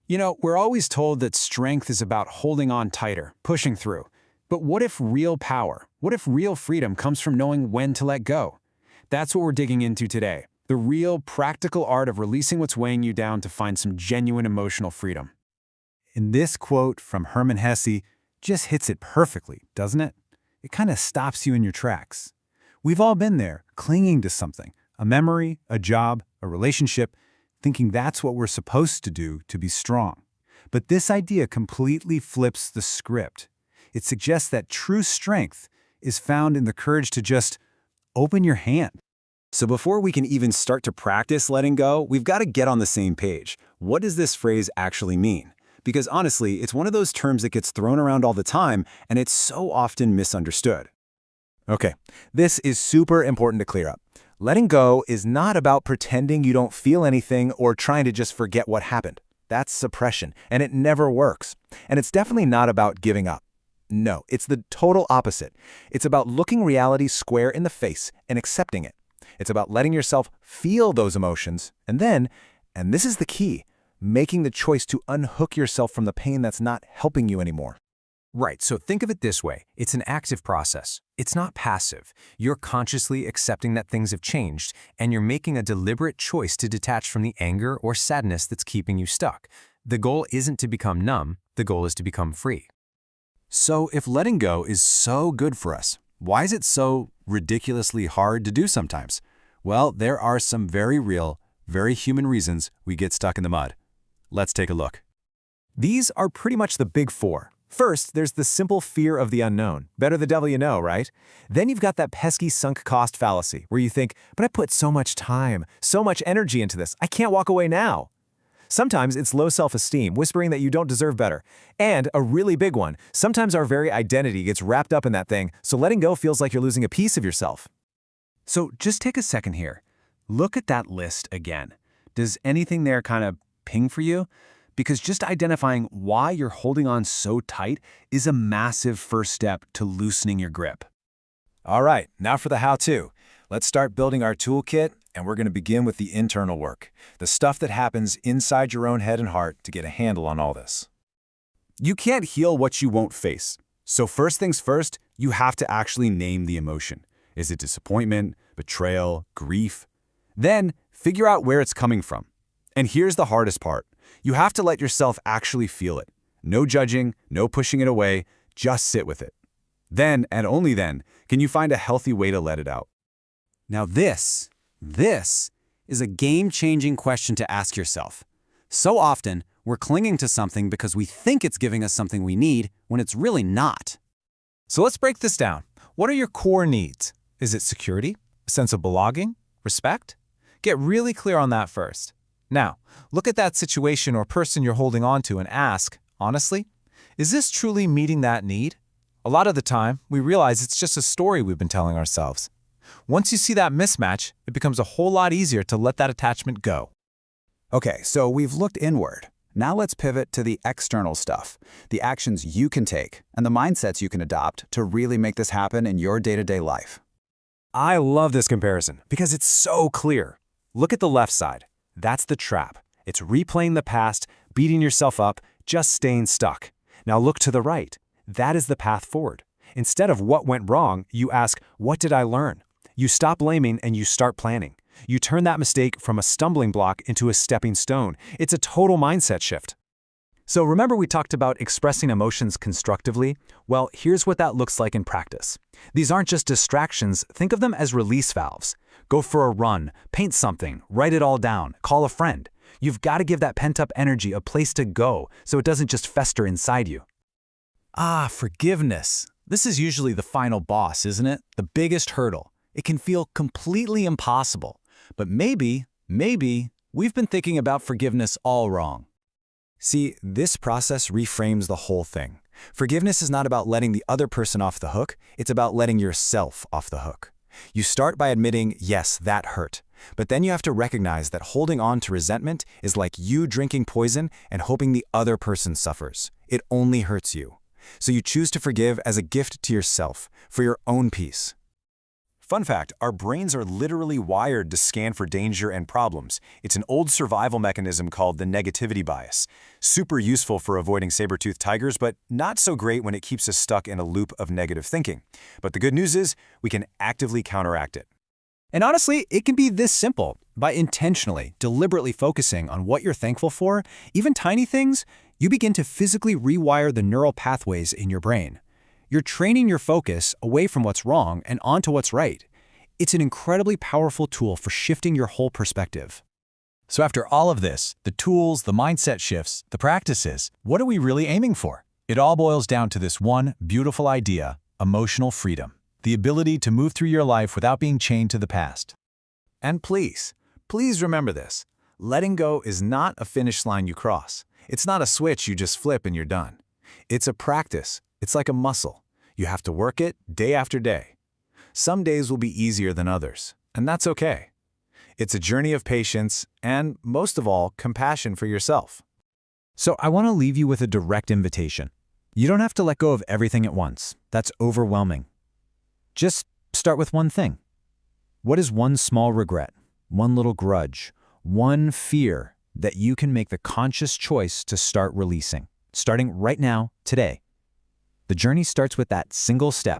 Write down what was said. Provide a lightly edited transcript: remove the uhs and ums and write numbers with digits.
You know, we're always told that strength is about holding on tighter, pushing through. But what if real power, what if real freedom comes from knowing when to let go? That's what we're digging into today. The real, practical art of releasing what's weighing you down to find some genuine emotional freedom. And this quote from Hermann Hesse just hits it perfectly, doesn't it? It kind of stops you in your tracks. We've all been there, clinging to something, a memory, a job, a relationship, thinking that's what we're supposed to do to be strong. But this idea completely flips the script. It suggests that true strength is found in the courage to just open your hand. So before we can even start to practice letting go, we've got to get on the same page. What does this phrase actually mean? Because honestly, it's one of those terms that gets thrown around all the time, and it's so often misunderstood. Okay, this is super important to clear up. Letting go is not about pretending you don't feel anything or trying to just forget what happened. That's suppression, and it never works. And it's definitely not about giving up. No, it's the total opposite. It's about looking reality square in the face and accepting it. It's about letting yourself feel those emotions, and then, and this is the key, making the choice to unhook yourself from the pain that's not helping you anymore. Right, so think of it this way. It's an active process. It's not passive. You're consciously accepting that things have changed, and you're making a deliberate choice to detach from the anger or sadness that's keeping you stuck. The goal isn't to become numb. The goal is to become free. So if letting go is so good for us, why is it so ridiculously hard to do sometimes? Well, there are some very real, very human reasons we get stuck in the mud. Let's take a look. These are pretty much the big four. First, there's the simple fear of the unknown. Better the devil you know, right? Then you've got that pesky sunk cost fallacy, where you think, but I put so much time, so much energy into this, I can't walk away now. Sometimes it's low self-esteem, whispering that you don't deserve better. And a really big one, sometimes our very identity gets wrapped up in that thing, so letting go feels like you're losing a piece of yourself. So just take a second here. Look at that list again. Does anything there kind of ping for you? Because just identifying why you're holding on so tight is a massive first step to loosening your grip. All right, now for the how-to. Let's start building our toolkit, and we're going to begin with the internal work, the stuff that happens inside your own head and heart to get a handle on all this. You can't heal what you won't face. So first things first, you have to actually name the emotion. Is it disappointment, betrayal, grief? Then figure out where it's coming from. And here's the hardest part. You have to let yourself actually feel it. No judging, no pushing it away, just sit with it. Then, and only then, can you find a healthy way to let it out. Now this is a game-changing question to ask yourself. So often, we're clinging to something because we think it's giving us something we need when it's really not. So let's break this down. What are your core needs? Is it security? A sense of belonging? Respect? Get really clear on that first. Now, look at that situation or person you're holding on to and ask, honestly, is this truly meeting that need? A lot of the time, we realize it's just a story we've been telling ourselves. Once you see that mismatch, it becomes a whole lot easier to let that attachment go. Okay, so we've looked inward. Now let's pivot to the external stuff, the actions you can take, and the mindsets you can adopt to really make this happen in your day-to-day life. I love this comparison because it's so clear. Look at the left side. That's the trap. It's replaying the past, beating yourself up, just staying stuck. Now look to the right. That is the path forward. Instead of what went wrong, you ask, what did I learn? You stop blaming and you start planning. You turn that mistake from a stumbling block into a stepping stone. It's a total mindset shift. So remember we talked about expressing emotions constructively? Well, here's what that looks like in practice. These aren't just distractions, think of them as release valves. Go for a run, paint something, write it all down, call a friend. You've got to give that pent-up energy a place to go so it doesn't just fester inside you. Forgiveness. This is usually the final boss, isn't it? The biggest hurdle. It can feel completely impossible. But maybe, we've been thinking about forgiveness all wrong. See, this process reframes the whole thing. Forgiveness is not about letting the other person off the hook, it's about letting yourself off the hook. You start by admitting, yes, that hurt. But then you have to recognize that holding on to resentment is like you drinking poison and hoping the other person suffers. It only hurts you. So you choose to forgive as a gift to yourself, for your own peace. Fun fact, our brains are literally wired to scan for danger and problems. It's an old survival mechanism called the negativity bias. Super useful for avoiding saber-toothed tigers, but not so great when it keeps us stuck in a loop of negative thinking. But the good news is, we can actively counteract it. And honestly, it can be this simple. By intentionally, deliberately focusing on what you're thankful for, even tiny things, you begin to physically rewire the neural pathways in your brain. You're training your focus away from what's wrong and onto what's right. It's an incredibly powerful tool for shifting your whole perspective. So after all of this, the tools, the mindset shifts, the practices, what are we really aiming for? It all boils down to this one beautiful idea: emotional freedom. The ability to move through your life without being chained to the past. And please remember this. Letting go is not a finish line you cross. It's not a switch you just flip and you're done. It's a practice. It's like a muscle. You have to work it day after day. Some days will be easier than others, and that's okay. It's a journey of patience and, most of all, compassion for yourself. So I want to leave you with a direct invitation. You don't have to let go of everything at once. That's overwhelming. Just start with one thing. What is one small regret, one little grudge, one fear that you can make the conscious choice to start releasing, starting right now, today? The journey starts with that single step.